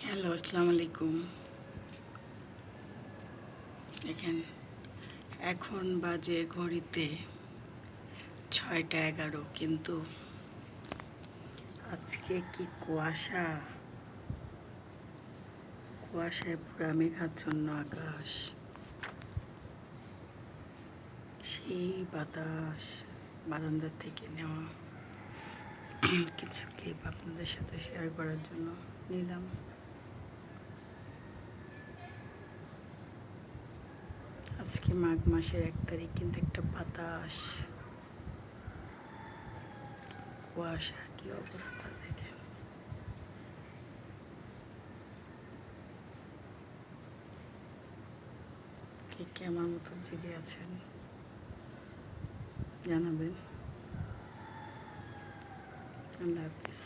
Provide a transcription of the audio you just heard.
Hello, আসসালামু আলাইকুম। দেখেন, এখন বাজে ঘড়িতে 6টা 11, কিন্তু আজকে কি কুয়াশা! কুয়াশায় পুরা মেঘাচ্ছন্ন আকাশ, সেই বাতাস। বারান্দা থেকে নেওয়া কিছু ক্লিপ আপনাদের সাথে শেয়ার করার জন্য নিলাম। আজকে মাঘ মাসের 1 তারিখ, কিন্তু একটা বাতাস, কুয়াশা, কি অবস্থা দেখেন। কে কে আমার মতো জেগে আছেন জানাবেন। আল্লাহ হাফিজ।